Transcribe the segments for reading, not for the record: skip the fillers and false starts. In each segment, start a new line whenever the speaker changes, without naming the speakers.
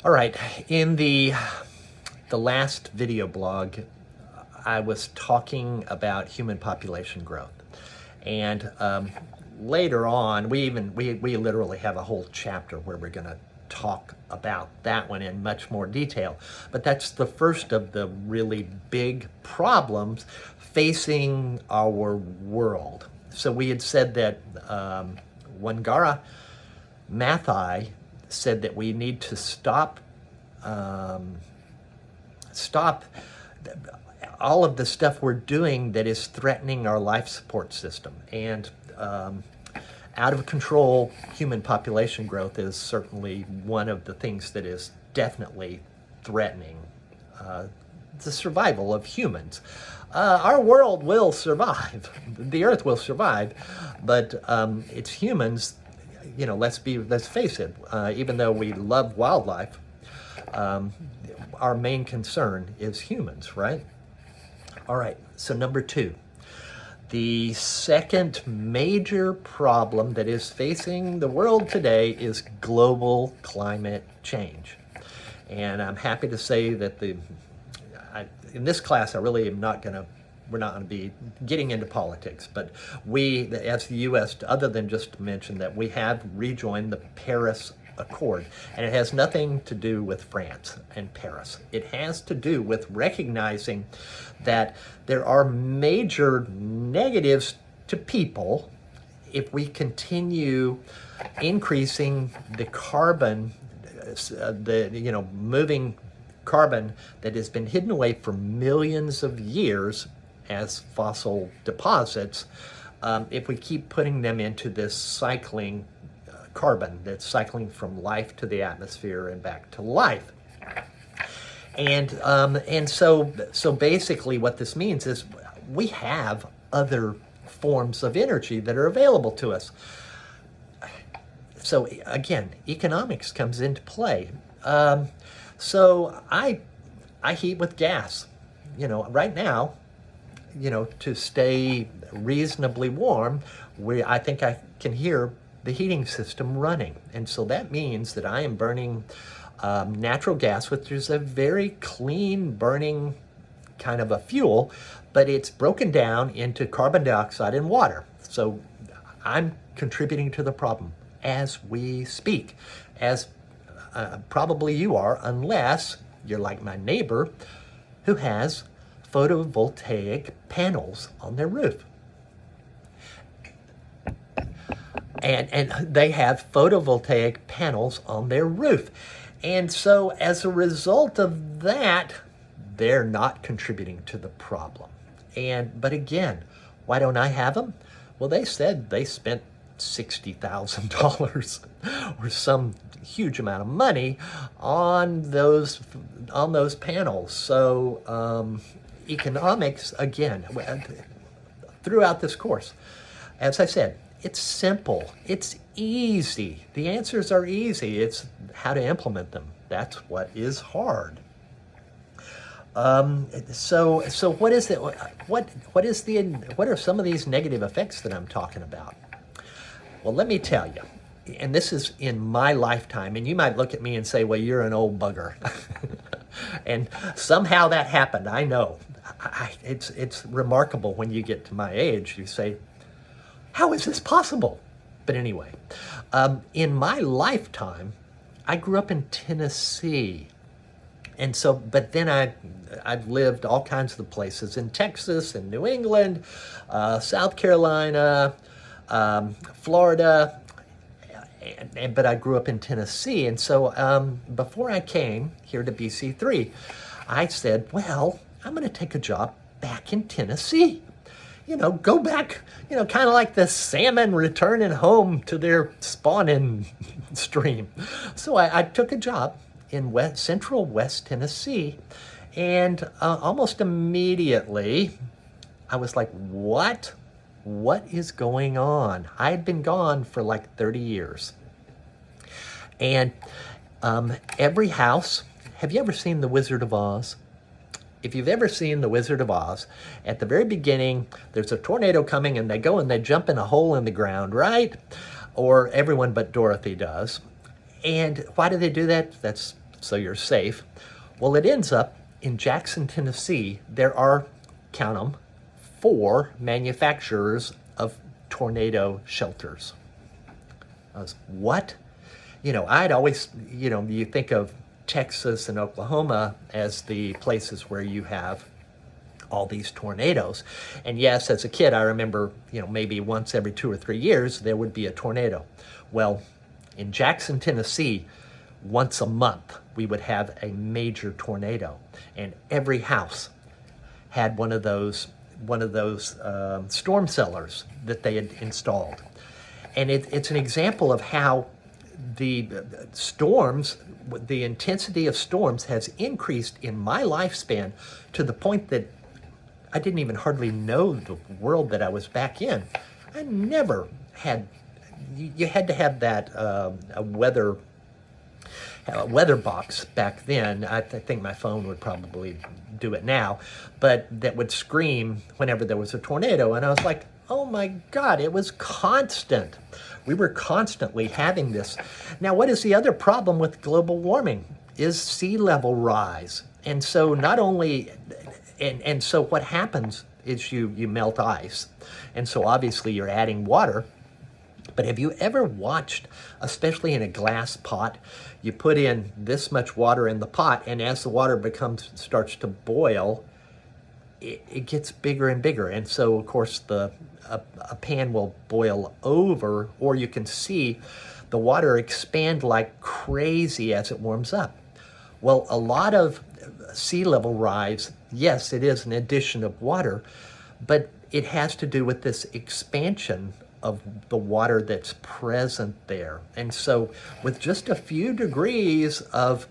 All right, in the last video blog, I was talking about human population growth, and later on, we literally have a whole chapter where we're going to talk about that one in much more detail. But that's the first of the really big problems facing our world. So we had said that Wangara Maathai said that we need to stop all of the stuff we're doing that is threatening our life support system. And out of control human population growth is certainly one of the things that is definitely threatening the survival of humans. Our world will survive, the earth will survive, but it's humans. You know, let's face it, even though we love wildlife, our main concern is humans, right? All right, so number two, the second major problem that is facing the world today is global climate change. And I'm happy to say that in this class, we're not going to be getting into politics, but we, as the U.S., other than just to mention that we have rejoined the Paris Accord, and it has nothing to do with France and Paris. It has to do with recognizing that there are major negatives to people if we continue increasing the carbon, moving carbon that has been hidden away for millions of years as fossil deposits, if we keep putting them into this cycling carbon that's cycling from life to the atmosphere and back to life. And so basically what this means is we have other forms of energy that are available to us. So again, economics comes into play. So I heat with gas. Right now, to stay reasonably warm, I think I can hear the heating system running. And so that means that I am burning natural gas, which is a very clean burning kind of a fuel, but it's broken down into carbon dioxide and water. So I'm contributing to the problem as we speak, as probably you are, unless you're like my neighbor who has photovoltaic panels on their roof. And they have photovoltaic panels on their roof. And so as a result of that, they're not contributing to the problem. But again, why don't I have them? Well, they said they spent $60,000 or some huge amount of money on those panels. So economics, again, throughout this course, as I said, it's simple, it's easy. The answers are easy. It's how to implement them. That's what is hard. So what is it? What are some of these negative effects that I'm talking about? Well, let me tell you, and this is in my lifetime, and you might look at me and say, well, you're an old bugger. And somehow that happened, I know. It's remarkable when you get to my age, you say, how is this possible? But anyway, in my lifetime, I grew up in Tennessee. And so, but then I've lived all kinds of places in Texas, in New England, South Carolina, Florida, but I grew up in Tennessee. And so before I came here to BC3, I said, well, I'm going to take a job back in Tennessee. Go back, kind of like the salmon returning home to their spawning stream. So I took a job in central West Tennessee, and almost immediately I was like, what is going on? I had been gone for like 30 years. And every house, have you ever seen The Wizard of Oz? If you've ever seen The Wizard of Oz, at the very beginning, there's a tornado coming and they go and they jump in a hole in the ground, right? Or everyone but Dorothy does. And why do they do that? That's so you're safe. Well, it ends up in Jackson, Tennessee, there are, count them, 4 manufacturers of tornado shelters. I was, what? I'd always, you think of Texas and Oklahoma as the places where you have all these tornadoes. And yes, as a kid, I remember, maybe once every 2 or 3 years, there would be a tornado. Well, in Jackson, Tennessee, once a month, we would have a major tornado. And every house had one of those storm cellars that they had installed. And it's an example of how the storms, the intensity of storms has increased in my lifespan to the point that I didn't even hardly know the world that I was back in. I never had, you had to have that a weather box back then. I think my phone would probably do it now, but that would scream whenever there was a tornado. And I was like, oh my God, it was constant. We were constantly having this. Now, what is the other problem with global warming is sea level rise. And so not only, and so what happens is you melt ice. And so obviously you're adding water. But have you ever watched, especially in a glass pot, you put in this much water in the pot, and as the water starts to boil, it gets bigger and bigger. And so, of course, a pan will boil over, or you can see the water expand like crazy as it warms up. Well, a lot of sea level rise, yes, it is an addition of water, but it has to do with this expansion of the water that's present there. And so with just a few degrees of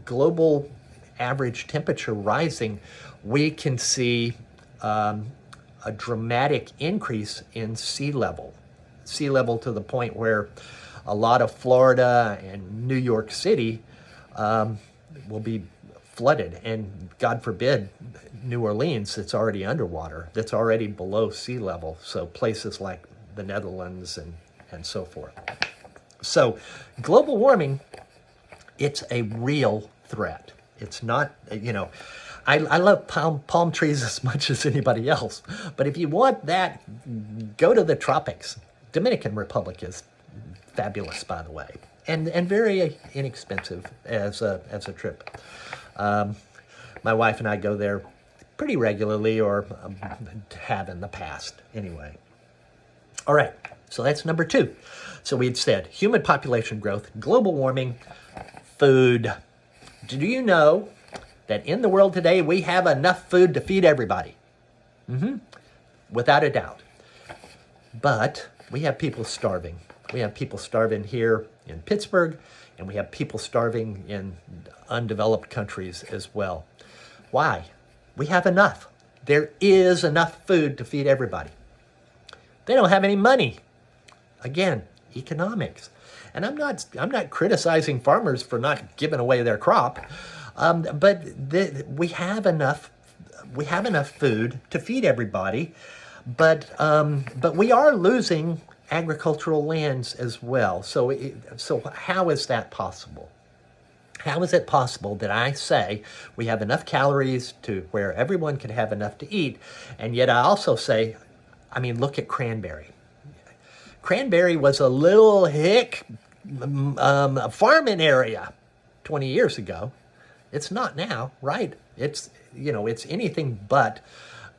global average temperature rising, we can see a dramatic increase in sea level to the point where a lot of Florida and New York City will be flooded, and God forbid, New Orleans, it's already underwater, that's already below sea level. So places like the Netherlands and so forth. So global warming, it's a real threat. It's not, I love palm trees as much as anybody else, but if you want that, go to the tropics. Dominican Republic is fabulous, by the way, and very inexpensive as a trip. My wife and I go there pretty regularly, or have in the past anyway. All right, so that's number 2. So we'd said human population growth, global warming, food. Do you know that in the world today we have enough food to feed everybody? Without a doubt. But we have people starving. We have people starving here in Pittsburgh, and we have people starving in undeveloped countries as well. Why? We have enough. There is enough food to feed everybody. They don't have any money. Again, economics. And I'm not criticizing farmers for not giving away their crop, but we have enough food to feed everybody, but we are losing agricultural lands as well. So how is that possible? How is it possible that I say we have enough calories to where everyone can have enough to eat, and yet I also say, look at cranberry. Cranberry was a little hick farming area 20 years ago. It's not now, right? It's anything but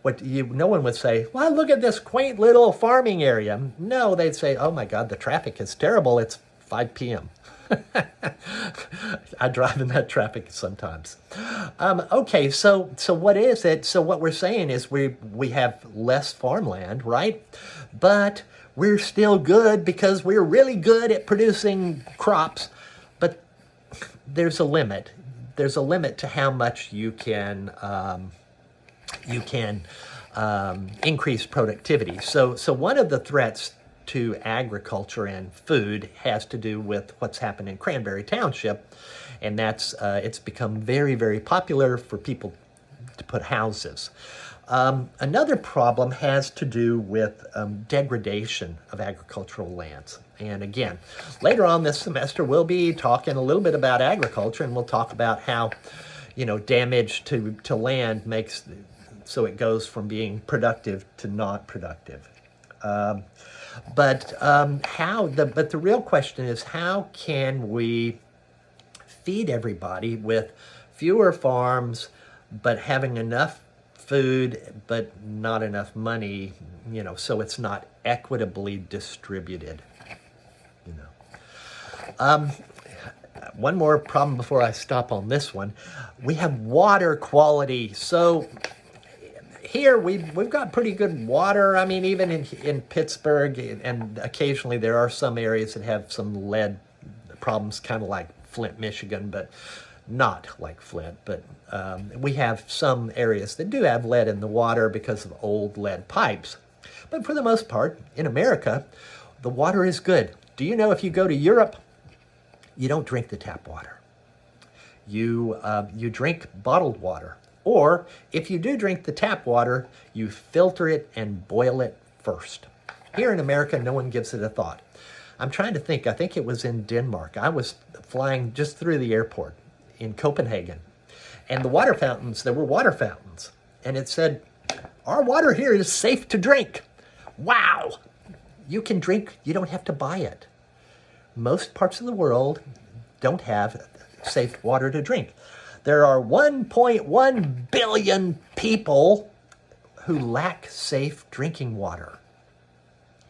what no one would say, well, look at this quaint little farming area. No, they'd say, oh my God, the traffic is terrible. It's 5 p.m. I drive in that traffic sometimes. Okay, so what is it? So what we're saying is we have less farmland, right? But we're still good because we're really good at producing crops. But there's a limit. There's a limit to how much you can increase productivity. So one of the threats to agriculture and food has to do with what's happened in Cranberry Township, and that's it's become very, very popular for people to put houses. Another problem has to do with degradation of agricultural lands. And again, later on this semester, we'll be talking a little bit about agriculture, and we'll talk about how, damage to land makes so it goes from being productive to not productive. But the real question is, how can we feed everybody with fewer farms, but having enough food, but not enough money, so it's not equitably distributed, One more problem before I stop on this one. We have water quality. So here we've got pretty good water. I mean, even in Pittsburgh, and occasionally there are some areas that have some lead problems, kind of like Flint, Michigan, but not like Flint. But we have some areas that do have lead in the water because of old lead pipes. But for the most part, in America, the water is good. Do you know if you go to Europe, you don't drink the tap water. You drink bottled water. Or if you do drink the tap water, you filter it and boil it first. Here in America, no one gives it a thought. I'm trying to think. I think it was in Denmark. I was flying just through the airport in Copenhagen. And there were water fountains. And it said, our water here is safe to drink. Wow! You can drink, you don't have to buy it. Most parts of the world don't have safe water to drink. There are 1.1 billion people who lack safe drinking water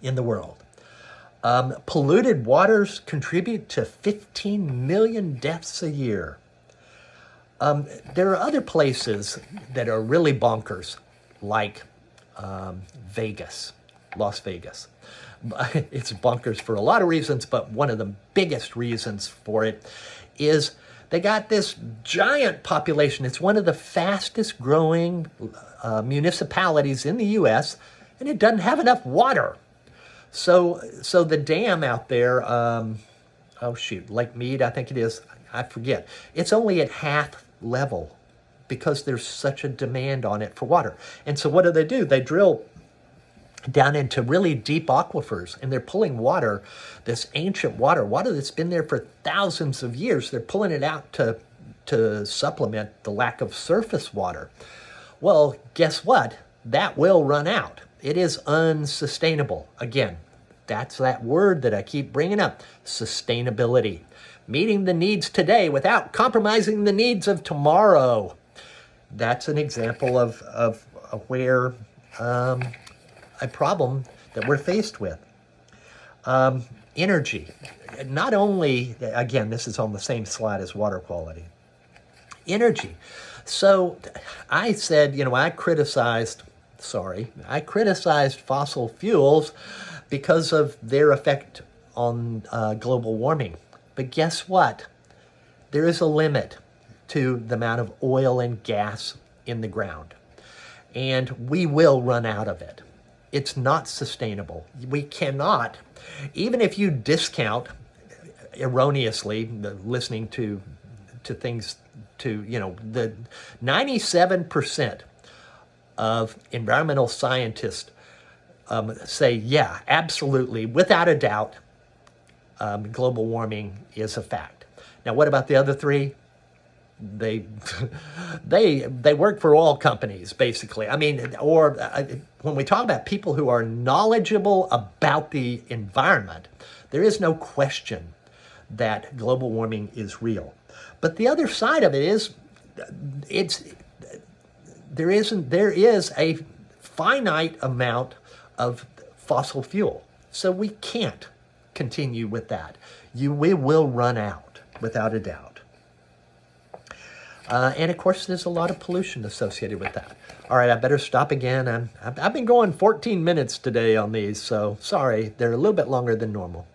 in the world. Polluted waters contribute to 15 million deaths a year. There are other places that are really bonkers, like Vegas, Las Vegas. It's bonkers for a lot of reasons, but one of the biggest reasons for it is they got this giant population. It's one of the fastest growing municipalities in the U.S., and it doesn't have enough water. So the dam out there, Lake Mead, I think it is, I forget. It's only at half level because there's such a demand on it for water. And so what do? They drill down into really deep aquifers, and they're pulling water, this ancient water that's been there for thousands of years. They're pulling it out to supplement the lack of surface water. Well, guess what? That will run out. It is unsustainable. Again, that's that word that I keep bringing up, sustainability. Meeting the needs today without compromising the needs of tomorrow. That's an example of where a problem that we're faced with. Energy. Not only, again, this is on the same slide as water quality. Energy. So I said, I criticized fossil fuels because of their effect on global warming. But guess what? There is a limit to the amount of oil and gas in the ground. And we will run out of it. It's not sustainable. We cannot, even if you discount erroneously, listening to things, the 97% of environmental scientists say, yeah, absolutely, without a doubt, global warming is a fact. Now, what about the other three? They work for oil companies, basically. I mean, when we talk about people who are knowledgeable about the environment, there is no question that global warming is real. But the other side of it is, there is a finite amount of fossil fuel, so we can't continue with that. We will run out, without a doubt. And of course, there's a lot of pollution associated with that. All right, I better stop again. I've been going 14 minutes today on these, so sorry, they're a little bit longer than normal.